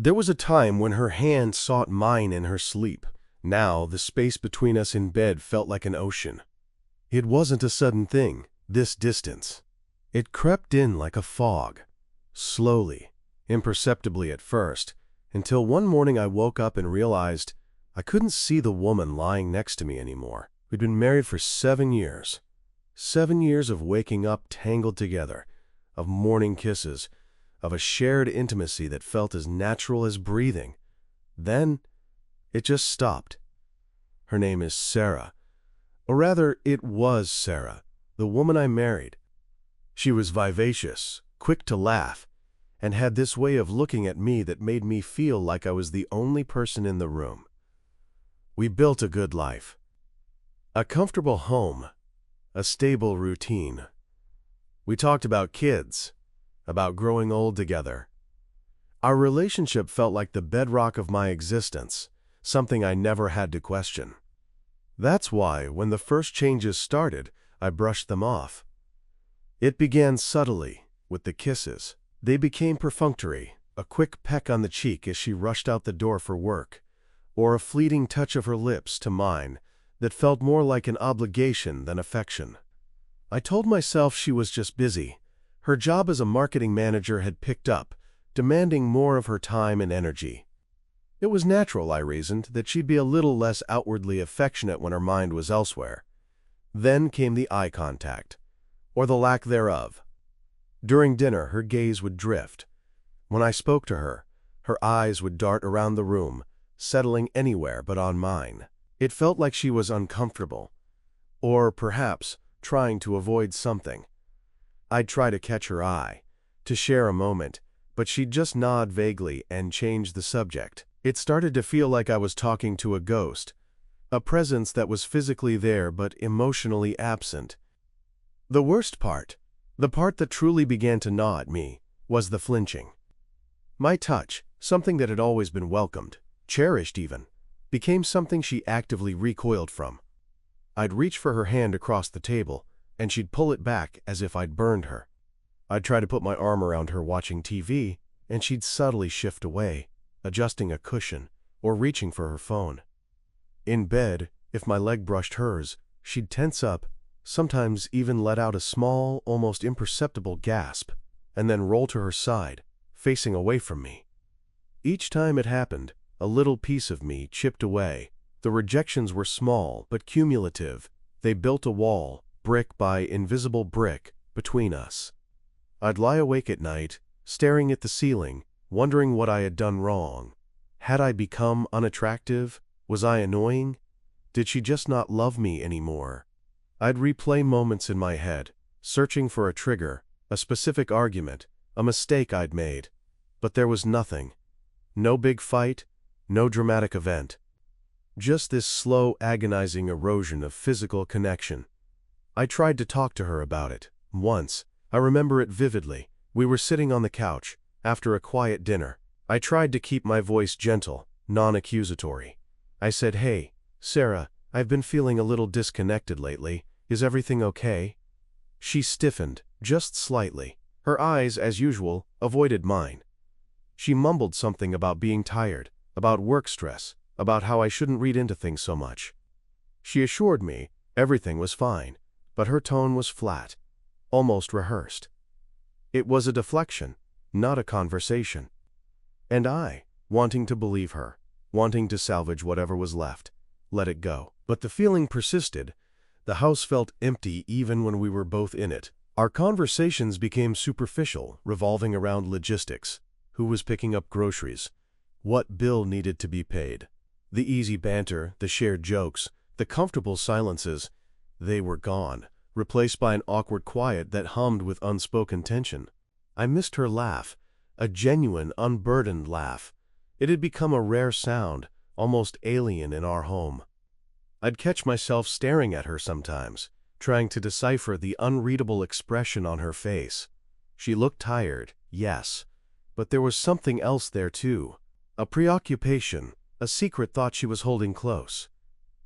There was a time when her hand sought mine in her sleep. Now, the space between us in bed felt like an ocean. It wasn't a sudden thing, this distance. It crept in like a fog, slowly, imperceptibly at first, until one morning I woke up and realized I couldn't see the woman lying next to me anymore. We'd been married for 7 years. 7 years of waking up tangled together, of morning kisses, of a shared intimacy that felt as natural as breathing. Then, it just stopped. Her name is Sarah. Or rather, it was Sarah, the woman I married. She was vivacious, quick to laugh, and had this way of looking at me that made me feel like I was the only person in the room. We built a good life. A comfortable home, a stable routine. We talked about kids, about growing old together. Our relationship felt like the bedrock of my existence, something I never had to question. That's why, when the first changes started, I brushed them off. It began subtly, with the kisses. They became perfunctory, a quick peck on the cheek as she rushed out the door for work, or a fleeting touch of her lips to mine that felt more like an obligation than affection. I told myself she was just busy. Her job as a marketing manager had picked up, demanding more of her time and energy. It was natural, I reasoned, that she'd be a little less outwardly affectionate when her mind was elsewhere. Then came the eye contact, or the lack thereof. During dinner, her gaze would drift. When I spoke to her, her eyes would dart around the room, settling anywhere but on mine. It felt like she was uncomfortable, or perhaps trying to avoid something. I'd try to catch her eye, to share a moment, but she'd just nod vaguely and change the subject. It started to feel like I was talking to a ghost, a presence that was physically there but emotionally absent. The worst part, the part that truly began to gnaw at me, was the flinching. My touch, something that had always been welcomed, cherished even, became something she actively recoiled from. I'd reach for her hand across the table, and she'd pull it back as if I'd burned her. I'd try to put my arm around her watching TV, and she'd subtly shift away, adjusting a cushion or reaching for her phone. In bed, if my leg brushed hers, she'd tense up, sometimes even let out a small, almost imperceptible gasp, and then roll to her side, facing away from me. Each time it happened, a little piece of me chipped away. The rejections were small but cumulative. They built a wall, brick by invisible brick, between us. I'd lie awake at night, staring at the ceiling, wondering what I had done wrong. Had I become unattractive? Was I annoying? Did she just not love me anymore? I'd replay moments in my head, searching for a trigger, a specific argument, a mistake I'd made. But there was nothing. No big fight, no dramatic event. Just this slow, agonizing erosion of physical connection. I tried to talk to her about it. Once, I remember it vividly. We were sitting on the couch, after a quiet dinner. I tried to keep my voice gentle, non-accusatory. I said, "Hey, Sarah, I've been feeling a little disconnected lately. Is everything okay?" She stiffened, just slightly. Her eyes, as usual, avoided mine. She mumbled something about being tired, about work stress, about how I shouldn't read into things so much. She assured me everything was fine, but her tone was flat, almost rehearsed. It was a deflection, not a conversation. And I, wanting to believe her, wanting to salvage whatever was left, let it go. But the feeling persisted. The house felt empty even when we were both in it. Our conversations became superficial, revolving around logistics. Who was picking up groceries? What bill needed to be paid? The easy banter, the shared jokes, the comfortable silences, they were gone, replaced by an awkward quiet that hummed with unspoken tension. I missed her laugh, a genuine, unburdened laugh. It had become a rare sound, almost alien in our home. I'd catch myself staring at her sometimes, trying to decipher the unreadable expression on her face. She looked tired, yes, but there was something else there too, a preoccupation, a secret thought she was holding close.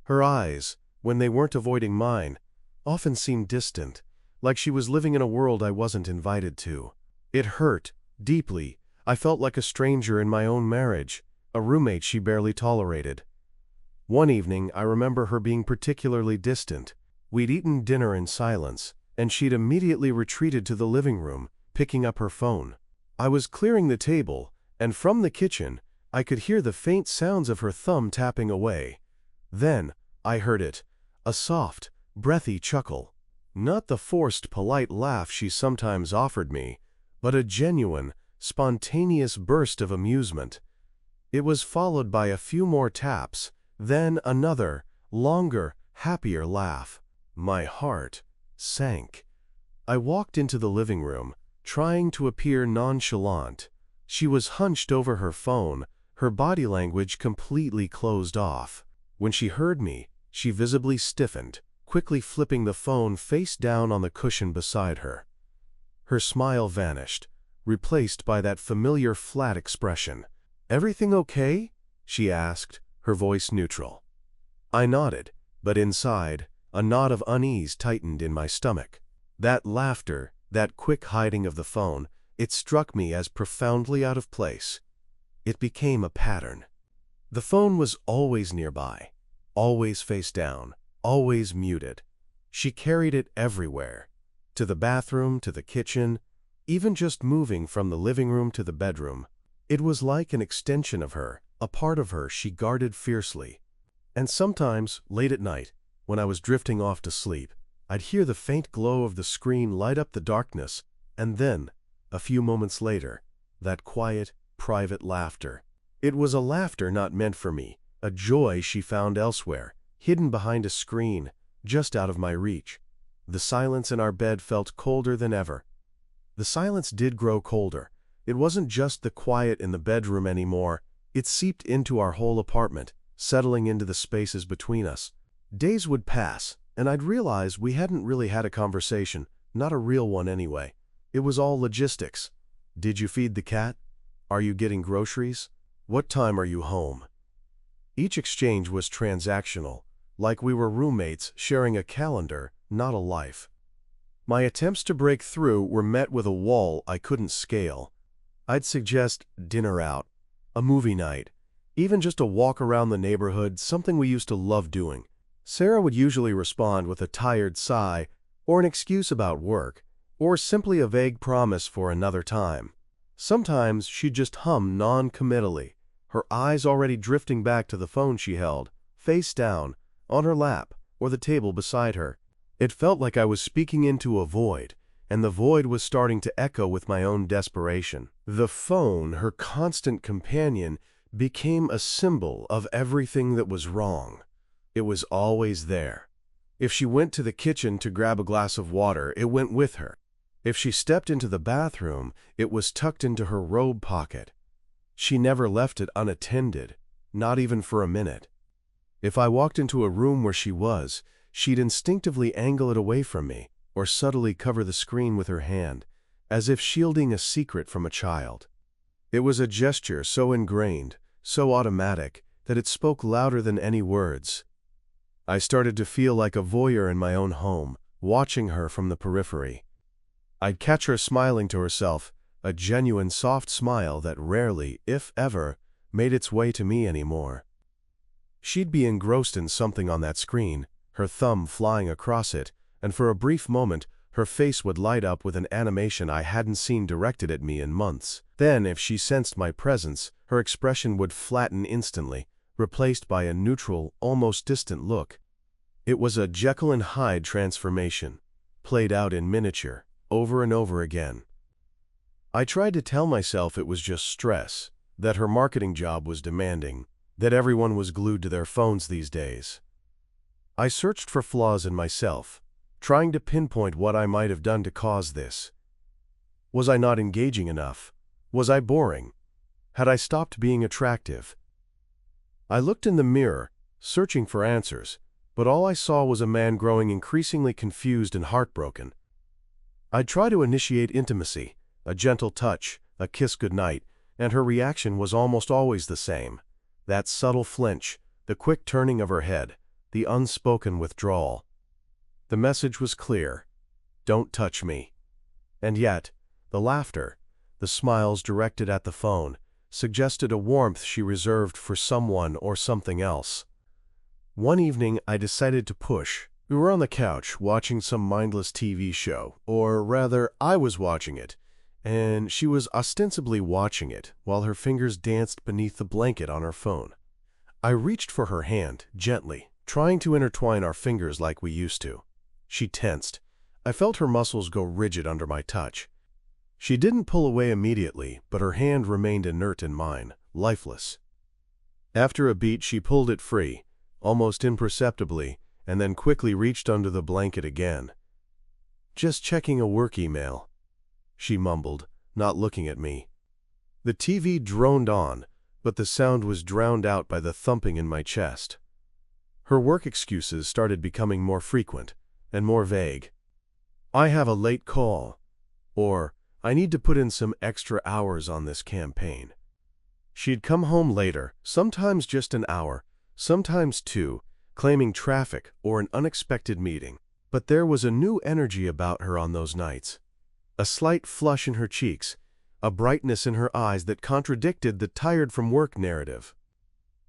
Her eyes, when they weren't avoiding mine, often seemed distant, like she was living in a world I wasn't invited to. It hurt, deeply, I felt like a stranger in my own marriage, a roommate she barely tolerated. One evening, I remember her being particularly distant. We'd eaten dinner in silence, and she'd immediately retreated to the living room, picking up her phone. I was clearing the table, and from the kitchen, I could hear the faint sounds of her thumb tapping away. Then, I heard it, a soft, breathy chuckle. Not the forced, polite laugh she sometimes offered me, but a genuine, spontaneous burst of amusement. It was followed by a few more taps, then another, longer, happier laugh. My heart sank. I walked into the living room, trying to appear nonchalant. She was hunched over her phone, her body language completely closed off. When she heard me, she visibly stiffened, quickly flipping the phone face down on the cushion beside her. Her smile vanished, replaced by that familiar flat expression. "Everything okay?" she asked, her voice neutral. I nodded, but inside, a knot of unease tightened in my stomach. That laughter, that quick hiding of the phone, it struck me as profoundly out of place. It became a pattern. The phone was always nearby, always face down, always muted. She carried it everywhere, to the bathroom, to the kitchen, even just moving from the living room to the bedroom. It was like an extension of her, a part of her she guarded fiercely. And sometimes, late at night, when I was drifting off to sleep, I'd hear the faint glow of the screen light up the darkness, and then, a few moments later, that quiet, private laughter. It was a laughter not meant for me, a joy she found elsewhere, hidden behind a screen, just out of my reach. The silence in our bed felt colder than ever. The silence did grow colder. It wasn't just the quiet in the bedroom anymore. It seeped into our whole apartment, settling into the spaces between us. Days would pass, and I'd realize we hadn't really had a conversation, not a real one anyway. It was all logistics. Did you feed the cat? Are you getting groceries? What time are you home? Each exchange was transactional, like we were roommates sharing a calendar, not a life. My attempts to break through were met with a wall I couldn't scale. I'd suggest dinner out, a movie night, even just a walk around the neighborhood, something we used to love doing. Sarah would usually respond with a tired sigh, or an excuse about work, or simply a vague promise for another time. Sometimes she'd just hum non-committally, her eyes already drifting back to the phone she held, face down, on her lap, or the table beside her. It felt like I was speaking into a void, and the void was starting to echo with my own desperation. The phone, her constant companion, became a symbol of everything that was wrong. It was always there. If she went to the kitchen to grab a glass of water, it went with her. If she stepped into the bathroom, it was tucked into her robe pocket. She never left it unattended, not even for a minute. If I walked into a room where she was, she'd instinctively angle it away from me, or subtly cover the screen with her hand, as if shielding a secret from a child. It was a gesture so ingrained, so automatic, that it spoke louder than any words. I started to feel like a voyeur in my own home, watching her from the periphery. I'd catch her smiling to herself, a genuine soft smile that rarely, if ever, made its way to me anymore. She'd be engrossed in something on that screen, her thumb flying across it, and for a brief moment, her face would light up with an animation I hadn't seen directed at me in months. Then, if she sensed my presence, her expression would flatten instantly, replaced by a neutral, almost distant look. It was a Jekyll and Hyde transformation, played out in miniature, over and over again. I tried to tell myself it was just stress, that her marketing job was demanding, that everyone was glued to their phones these days. I searched for flaws in myself, trying to pinpoint what I might have done to cause this. Was I not engaging enough? Was I boring? Had I stopped being attractive? I looked in the mirror, searching for answers, but all I saw was a man growing increasingly confused and heartbroken. I'd try to initiate intimacy, a gentle touch, a kiss goodnight, and her reaction was almost always the same. That subtle flinch, the quick turning of her head, the unspoken withdrawal. The message was clear: don't touch me. And yet, the laughter, the smiles directed at the phone, suggested a warmth she reserved for someone or something else. One evening, I decided to push. We were on the couch watching some mindless TV show, or rather, I was watching it, and she was ostensibly watching it while her fingers danced beneath the blanket on her phone. I reached for her hand, gently, trying to intertwine our fingers like we used to. She tensed. I felt her muscles go rigid under my touch. She didn't pull away immediately, but her hand remained inert in mine, lifeless. After a beat, she pulled it free, almost imperceptibly, and then quickly reached under the blanket again. "Just checking a work email," she mumbled, not looking at me. The TV droned on, but the sound was drowned out by the thumping in my chest. Her work excuses started becoming more frequent and more vague. "I have a late call," or "I need to put in some extra hours on this campaign." She'd come home later, sometimes just an hour, sometimes two, claiming traffic or an unexpected meeting. But there was a new energy about her on those nights. A slight flush in her cheeks, a brightness in her eyes that contradicted the tired-from-work narrative.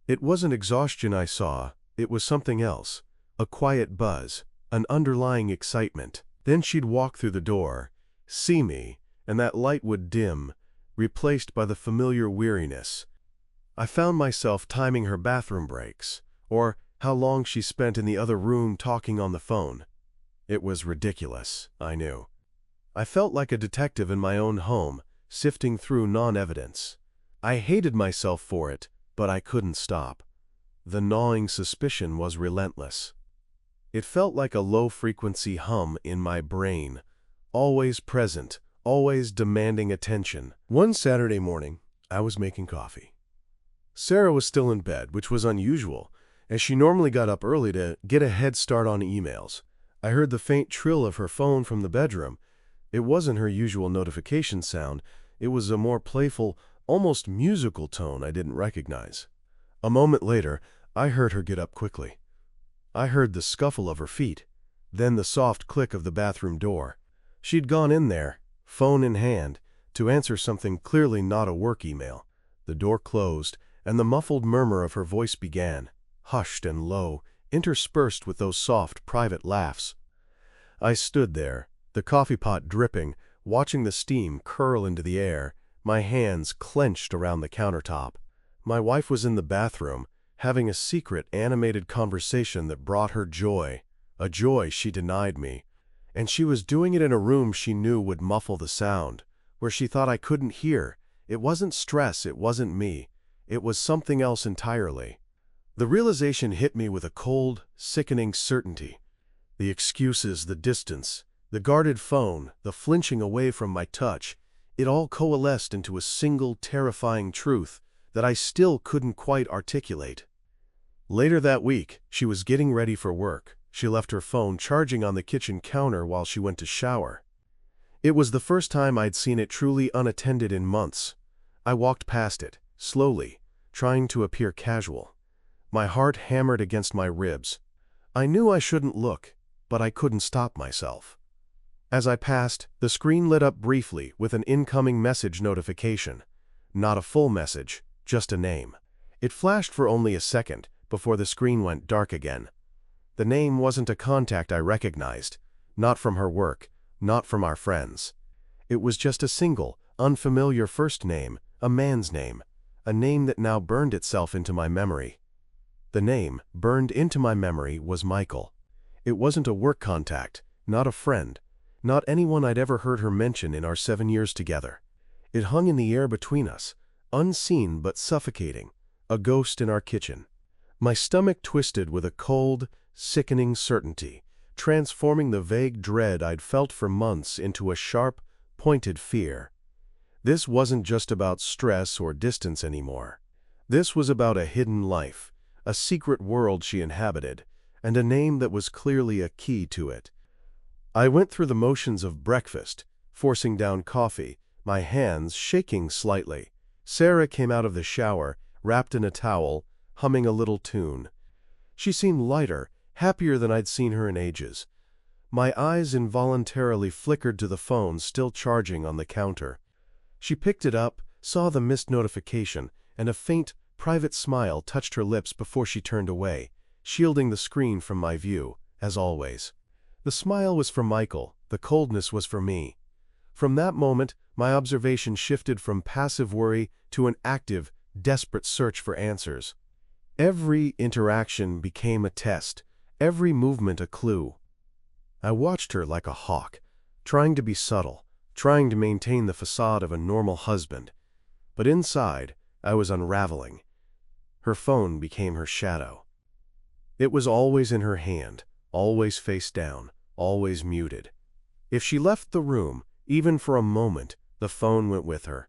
It wasn't exhaustion I saw, it was something else, a quiet buzz, an underlying excitement. Then she'd walk through the door, see me, and that light would dim, replaced by the familiar weariness. I found myself timing her bathroom breaks, or how long she spent in the other room talking on the phone. It was ridiculous, I knew. I felt like a detective in my own home, sifting through non-evidence. I hated myself for it, but I couldn't stop. The gnawing suspicion was relentless. It felt like a low-frequency hum in my brain, always present, always demanding attention. One Saturday morning, I was making coffee. Sarah was still in bed, which was unusual, as she normally got up early to get a head start on emails. I heard the faint trill of her phone from the bedroom. It wasn't her usual notification sound. It was a more playful, almost musical tone I didn't recognize. A moment later, I heard her get up quickly. I heard the scuffle of her feet, then the soft click of the bathroom door. She'd gone in there, phone in hand, to answer something clearly not a work email. The door closed, and the muffled murmur of her voice began, hushed and low, interspersed with those soft, private laughs. I stood there, the coffee pot dripping, watching the steam curl into the air, my hands clenched around the countertop. My wife was in the bathroom, having a secret, animated conversation that brought her joy, a joy she denied me. And she was doing it in a room she knew would muffle the sound, where she thought I couldn't hear. It wasn't stress, it wasn't me. It was something else entirely. The realization hit me with a cold, sickening certainty. The excuses, the distance, the guarded phone, the flinching away from my touch, it all coalesced into a single terrifying truth that I still couldn't quite articulate. Later that week, she was getting ready for work. She left her phone charging on the kitchen counter while she went to shower. It was the first time I'd seen it truly unattended in months. I walked past it, slowly, trying to appear casual. My heart hammered against my ribs. I knew I shouldn't look, but I couldn't stop myself. As I passed, the screen lit up briefly with an incoming message notification. Not a full message, just a name. It flashed for only a second before the screen went dark again. The name wasn't a contact I recognized, not from her work, not from our friends. It was just a single, unfamiliar first name, a man's name, a name that now burned itself into my memory. The name, burned into my memory, was Michael. It wasn't a work contact, not a friend, not anyone I'd ever heard her mention in our 7 years together. It hung in the air between us, unseen but suffocating, a ghost in our kitchen. My stomach twisted with a cold, sickening certainty, transforming the vague dread I'd felt for months into a sharp, pointed fear. This wasn't just about stress or distance anymore. This was about a hidden life, a secret world she inhabited, and a name that was clearly a key to it. I went through the motions of breakfast, forcing down coffee, my hands shaking slightly. Sarah came out of the shower, wrapped in a towel, humming a little tune. She seemed lighter, happier than I'd seen her in ages. My eyes involuntarily flickered to the phone still charging on the counter. She picked it up, saw the missed notification, and a faint, private smile touched her lips before she turned away, shielding the screen from my view, as always. The smile was for Michael, the coldness was for me. From that moment, my observation shifted from passive worry to an active, desperate search for answers. Every interaction became a test, every movement a clue. I watched her like a hawk, trying to be subtle, trying to maintain the facade of a normal husband. But inside, I was unraveling. Her phone became her shadow. It was always in her hand, always face down, always muted. If she left the room, even for a moment, the phone went with her.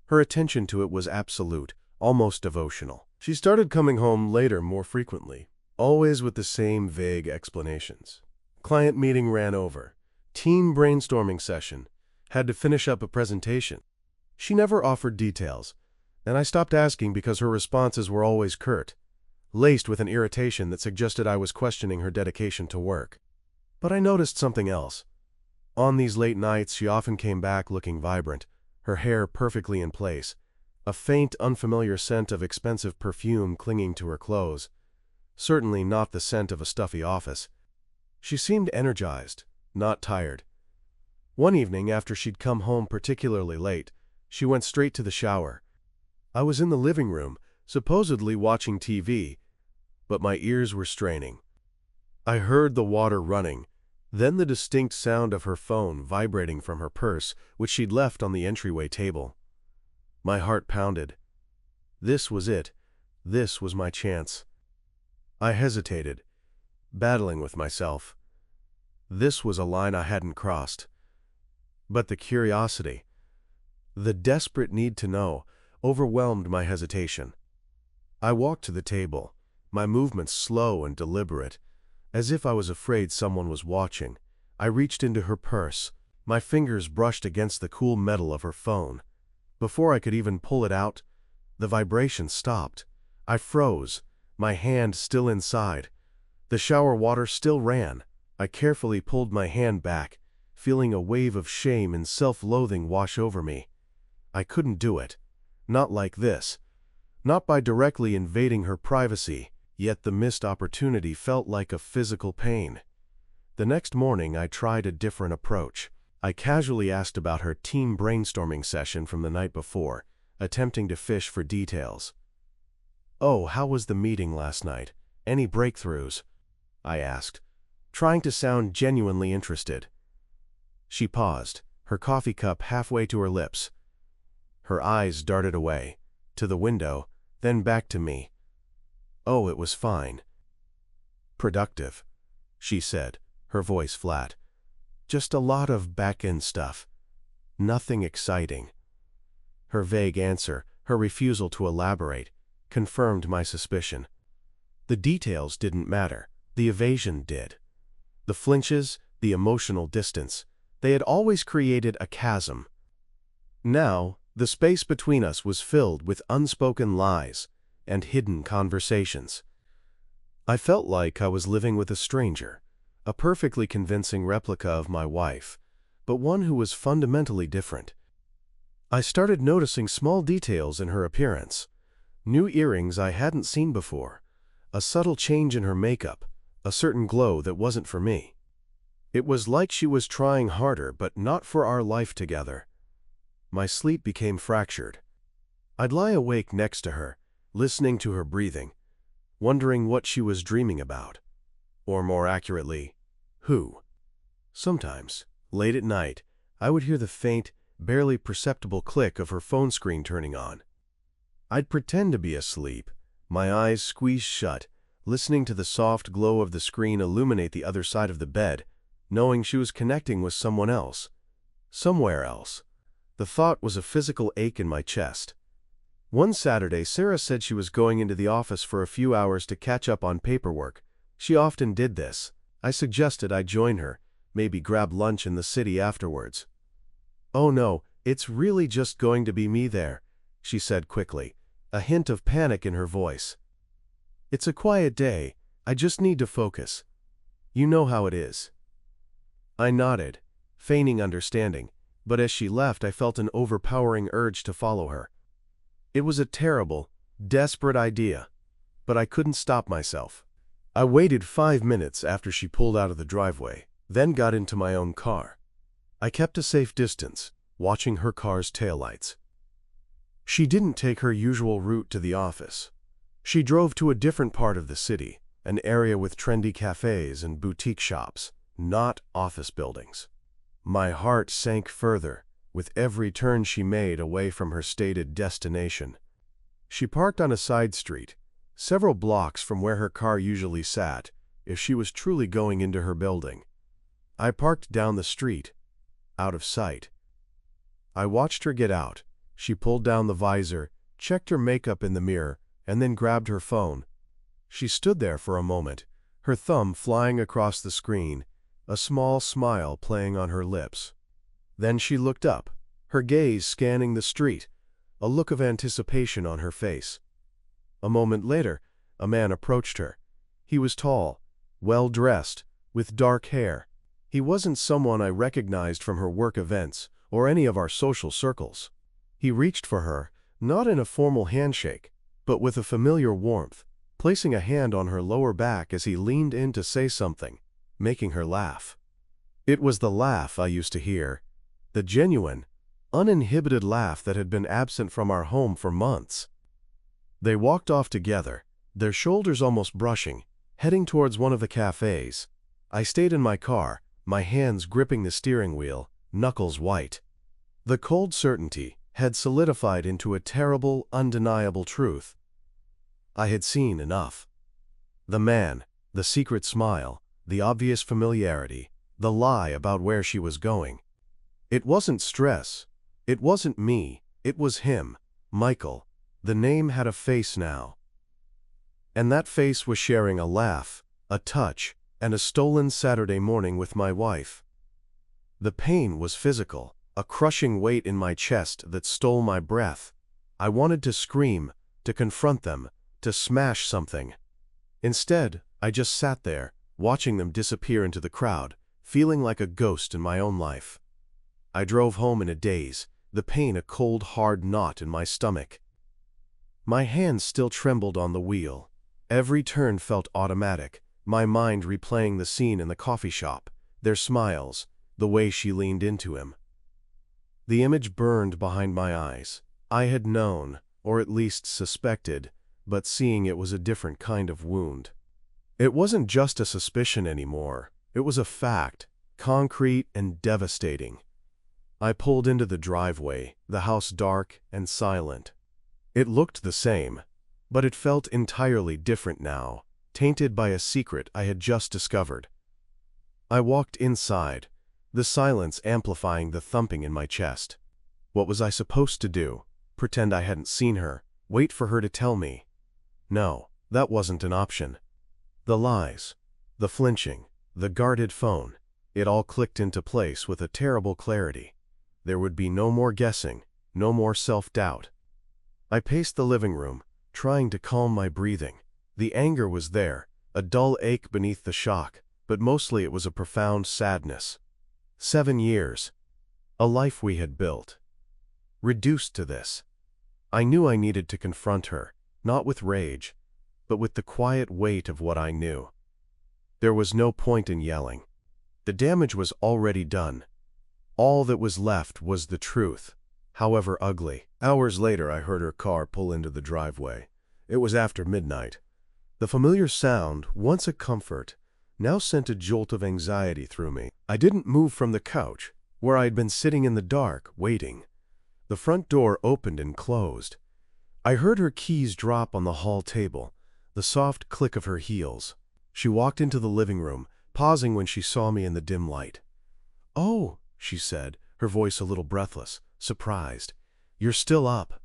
Her attention to it was absolute, almost devotional. She started coming home later more frequently, always with the same vague explanations. Client meeting ran over. Team brainstorming session. Had to finish up a presentation. She never offered details, and I stopped asking because her responses were always curt, laced with an irritation that suggested I was questioning her dedication to work. But I noticed something else. On these late nights, she often came back looking vibrant, her hair perfectly in place, a faint, unfamiliar scent of expensive perfume clinging to her clothes, certainly not the scent of a stuffy office. She seemed energized, not tired. One evening, after she'd come home particularly late, she went straight to the shower. I was in the living room, supposedly watching TV, but my ears were straining. I heard the water running, then the distinct sound of her phone vibrating from her purse, which she'd left on the entryway table. My heart pounded. This was it. This was my chance. I hesitated, battling with myself. This was a line I hadn't crossed. But the curiosity, the desperate need to know, overwhelmed my hesitation. I walked to the table, my movements slow and deliberate, as if I was afraid someone was watching. I reached into her purse. My fingers brushed against the cool metal of her phone. Before I could even pull it out, the vibration stopped. I froze, my hand still inside. The shower water still ran. I carefully pulled my hand back, feeling a wave of shame and self-loathing wash over me. I couldn't do it. Not like this. Not by directly invading her privacy, yet the missed opportunity felt like a physical pain. The next morning, I tried a different approach. I casually asked about her team brainstorming session from the night before, attempting to fish for details. "Oh, how was the meeting last night? Any breakthroughs?" I asked, trying to sound genuinely interested. She paused, her coffee cup halfway to her lips. Her eyes darted away, to the window, then back to me. "Oh, it was fine." "Productive," she said, her voice flat. "Just a lot of back-end stuff. Nothing exciting." Her vague answer, her refusal to elaborate, confirmed my suspicion. The details didn't matter. The evasion did. The flinches, the emotional distance, they had always created a chasm. Now, the space between us was filled with unspoken lies and hidden conversations. I felt like I was living with a stranger, a perfectly convincing replica of my wife, but one who was fundamentally different. I started noticing small details in her appearance. New earrings I hadn't seen before, a subtle change in her makeup, a certain glow that wasn't for me. It was like she was trying harder, but not for our life together. My sleep became fractured. I'd lie awake next to her, listening to her breathing, wondering what she was dreaming about. Or more accurately, who. Sometimes, late at night, I would hear the faint, barely perceptible click of her phone screen turning on. I'd pretend to be asleep, my eyes squeezed shut, listening to the soft glow of the screen illuminate the other side of the bed, knowing she was connecting with someone else. Somewhere else. The thought was a physical ache in my chest. One Saturday, Sarah said she was going into the office for a few hours to catch up on paperwork. She often did this. I suggested I join her, maybe grab lunch in the city afterwards. "Oh no, it's really just going to be me there," she said quickly, a hint of panic in her voice. "It's a quiet day. I just need to focus. You know how it is." I nodded, feigning understanding, but as she left I felt an overpowering urge to follow her. It was a terrible, desperate idea, but I couldn't stop myself. I waited 5 minutes after she pulled out of the driveway, then got into my own car. I kept a safe distance, watching her car's taillights. She didn't take her usual route to the office. She drove to a different part of the city, an area with trendy cafes and boutique shops, not office buildings. My heart sank further with every turn she made away from her stated destination. She parked on a side street, several blocks from where her car usually sat, if she was truly going into her building. I parked down the street, out of sight. I watched her get out. She pulled down the visor, checked her makeup in the mirror, and then grabbed her phone. She stood there for a moment, her thumb flying across the screen, a small smile playing on her lips. Then she looked up, her gaze scanning the street, a look of anticipation on her face. A moment later, a man approached her. He was tall, well-dressed, with dark hair. He wasn't someone I recognized from her work events or any of our social circles. He reached for her, not in a formal handshake, but with a familiar warmth, placing a hand on her lower back as he leaned in to say something, making her laugh. It was the laugh I used to hear, the genuine, uninhibited laugh that had been absent from our home for months. They walked off together, their shoulders almost brushing, heading towards one of the cafes. I stayed in my car, my hands gripping the steering wheel, knuckles white. The cold certainty had solidified into a terrible, undeniable truth. I had seen enough. The man, the secret smile, the obvious familiarity, the lie about where she was going. It wasn't stress. It wasn't me. It was him, Michael. The name had a face now. And that face was sharing a laugh, a touch, and a stolen Saturday morning with my wife. The pain was physical, a crushing weight in my chest that stole my breath. I wanted to scream, to confront them, to smash something. Instead, I just sat there, watching them disappear into the crowd, feeling like a ghost in my own life. I drove home in a daze, the pain a cold, hard knot in my stomach. My hands still trembled on the wheel. Every turn felt automatic, my mind replaying the scene in the coffee shop, their smiles, the way she leaned into him. The image burned behind my eyes. I had known, or at least suspected, but seeing it was a different kind of wound. It wasn't just a suspicion anymore. It was a fact, concrete and devastating. I pulled into the driveway, the house dark and silent. It looked the same, but it felt entirely different now, tainted by a secret I had just discovered. I walked inside, the silence amplifying the thumping in my chest. What was I supposed to do? Pretend I hadn't seen her? Wait for her to tell me? No, that wasn't an option. The lies, the flinching, the guarded phone, it all clicked into place with a terrible clarity. There would be no more guessing, no more self-doubt. I paced the living room, trying to calm my breathing. The anger was there, a dull ache beneath the shock, but mostly it was a profound sadness. 7 years. A life we had built. Reduced to this. I knew I needed to confront her, not with rage, but with the quiet weight of what I knew. There was no point in yelling. The damage was already done. All that was left was the truth, however ugly. Hours later I heard her car pull into the driveway. It was after midnight. The familiar sound, once a comfort, now sent a jolt of anxiety through me. I didn't move from the couch, where I had been sitting in the dark, waiting. The front door opened and closed. I heard her keys drop on the hall table, the soft click of her heels. She walked into the living room, pausing when she saw me in the dim light. "Oh," she said, her voice a little breathless, surprised. "You're still up?"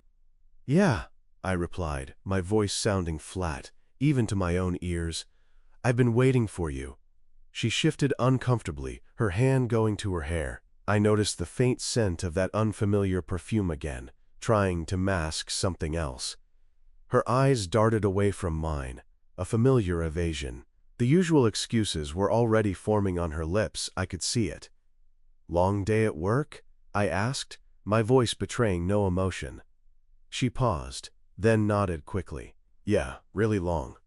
"Yeah," I replied, my voice sounding flat, even to my own ears. "I've been waiting for you." She shifted uncomfortably, her hand going to her hair. I noticed the faint scent of that unfamiliar perfume again, trying to mask something else. Her eyes darted away from mine, a familiar evasion. The usual excuses were already forming on her lips, I could see it. "Long day at work?" I asked, my voice betraying no emotion. She paused, then nodded quickly. Yeah, really long.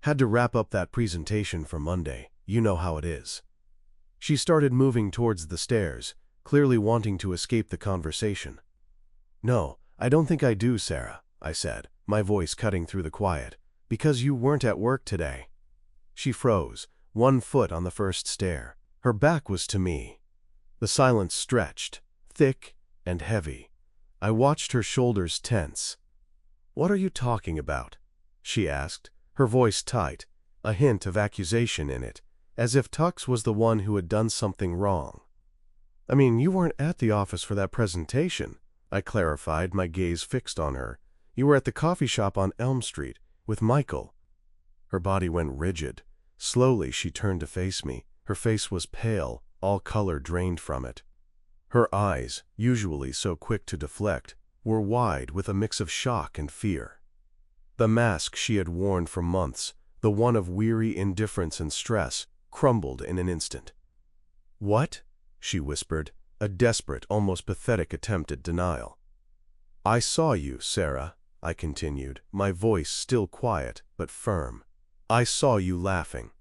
Had to wrap up that presentation for Monday. You know how it is. She started moving towards the stairs, clearly wanting to escape the conversation. No, I don't think I do, Sarah, I said, my voice cutting through the quiet. Because you weren't at work today. She froze, one foot on the first stair. Her back was to me. The silence stretched, thick and heavy. I watched her shoulders tense. What are you talking about? She asked, her voice tight, a hint of accusation in it, as if Tux was the one who had done something wrong. I mean, you weren't at the office for that presentation, I clarified, my gaze fixed on her. You were at the coffee shop on Elm Street, with Michael. Her body went rigid. Slowly she turned to face me. Her face was pale, all color drained from it. Her eyes, usually so quick to deflect, were wide with a mix of shock and fear. The mask she had worn for months, the one of weary indifference and stress, crumbled in an instant. What? She whispered, a desperate, almost pathetic attempt at denial. I saw you, Sarah, I continued, my voice still quiet but firm. I saw you laughing.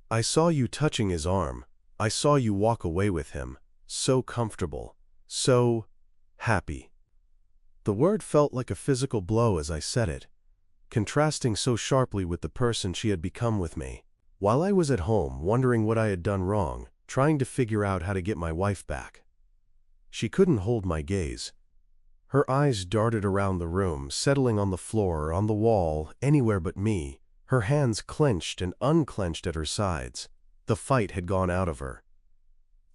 I saw you touching his arm. I saw you walk away with him, so comfortable, so happy. The word felt like a physical blow as I said it, contrasting so sharply with the person she had become with me. While I was at home, wondering what I had done wrong, trying to figure out how to get my wife back. She couldn't hold my gaze. Her eyes darted around the room, settling on the floor, on the wall, anywhere but me. Her hands clenched and unclenched at her sides. The fight had gone out of her.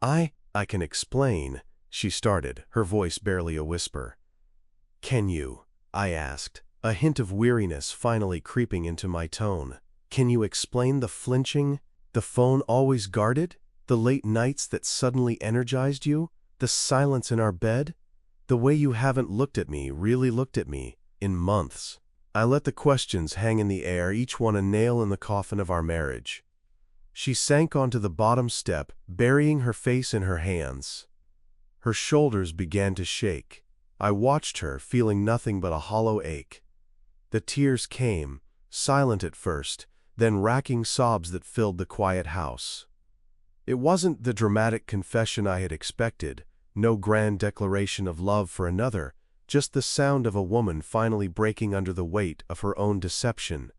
I can explain, she started, her voice barely a whisper. Can you? I asked, a hint of weariness finally creeping into my tone. Can you explain the flinching, the phone always guarded, the late nights that suddenly energized you, the silence in our bed? The way you haven't looked at me, really looked at me, in months. I let the questions hang in the air, each one a nail in the coffin of our marriage. She sank onto the bottom step, burying her face in her hands. Her shoulders began to shake. I watched her, feeling nothing but a hollow ache. The tears came, silent at first, then racking sobs that filled the quiet house. It wasn't the dramatic confession I had expected, no grand declaration of love for another, just the sound of a woman finally breaking under the weight of her own deception.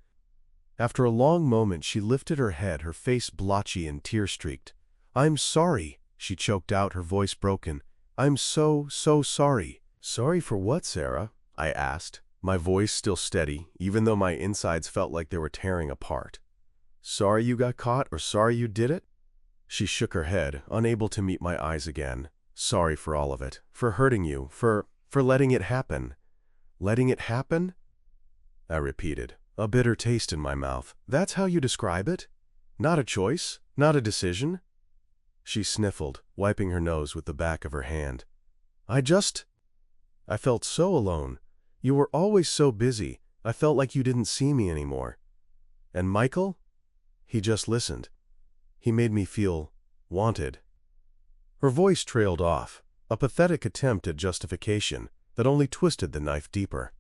After a long moment, she lifted her head, her face blotchy and tear-streaked. I'm sorry, she choked out, her voice broken. I'm so sorry. Sorry for what, Sarah? I asked, my voice still steady, even though my insides felt like they were tearing apart. Sorry you got caught, or sorry you did it? She shook her head, unable to meet my eyes again. Sorry for all of it, for hurting you, for letting it happen. Letting it happen? I repeated, a bitter taste in my mouth. That's how you describe it? Not a choice? Not a decision? She sniffled, wiping her nose with the back of her hand. I felt so alone. You were always so busy. I felt like you didn't see me anymore. And Michael? He just listened. He made me feel wanted. Her voice trailed off, a pathetic attempt at justification that only twisted the knife deeper.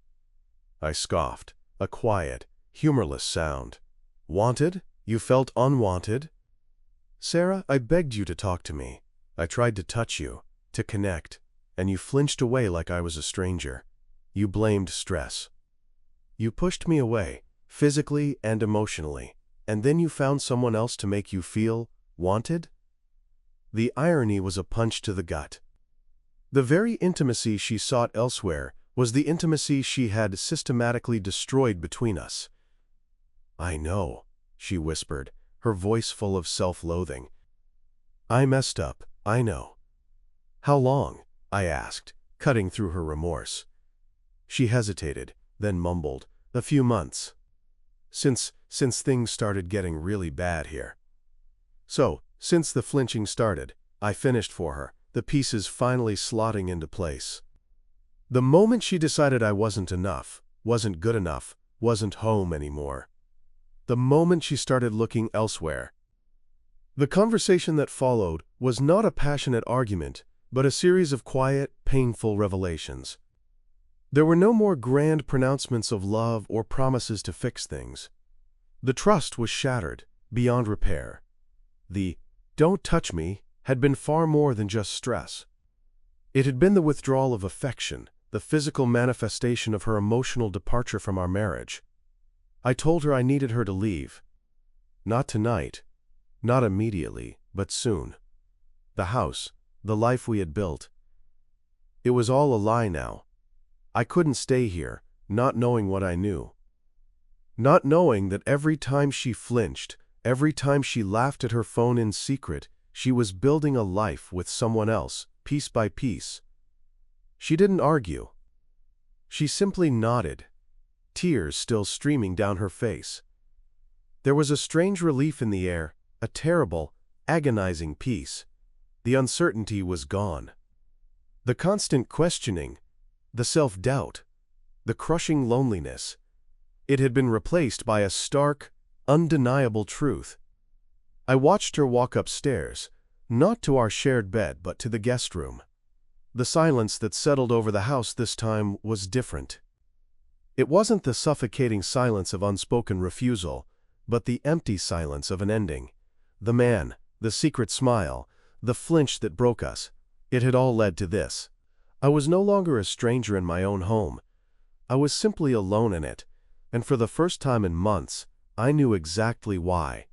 I scoffed, a quiet, humorless sound. Wanted? You felt unwanted? Sarah, I begged you to talk to me. I tried to touch you, to connect, and you flinched away like I was a stranger. You blamed stress. You pushed me away, physically and emotionally, and then you found someone else to make you feel wanted? The irony was a punch to the gut. The very intimacy she sought elsewhere was the intimacy she had systematically destroyed between us. I know, she whispered, her voice full of self-loathing. I messed up, I know. How long? I asked, cutting through her remorse. She hesitated, then mumbled, a few months. Since things started getting really bad here. So, since the flinching started, I finished for her, the pieces finally slotting into place. The moment she decided I wasn't enough, wasn't good enough, wasn't home anymore. The moment she started looking elsewhere. The conversation that followed was not a passionate argument, but a series of quiet, painful revelations. There were no more grand pronouncements of love or promises to fix things. The trust was shattered, beyond repair. The "don't touch me" had been far more than just stress. It had been the withdrawal of affection, the physical manifestation of her emotional departure from our marriage. I told her I needed her to leave. Not tonight, not immediately, but soon. The house, the life we had built. It was all a lie now. I couldn't stay here, not knowing what I knew. Not knowing that every time she flinched, every time she laughed at her phone in secret, she was building a life with someone else, piece by piece. She didn't argue. She simply nodded, tears still streaming down her face. There was a strange relief in the air, a terrible, agonizing peace. The uncertainty was gone. The constant questioning, the self-doubt, the crushing loneliness. It had been replaced by a stark, undeniable truth. I watched her walk upstairs, not to our shared bed but to the guest room. The silence that settled over the house this time was different. It wasn't the suffocating silence of unspoken refusal, but the empty silence of an ending. The man, the secret smile, the flinch that broke us, it had all led to this. I was no longer a stranger in my own home. I was simply alone in it, and for the first time in months, I knew exactly why.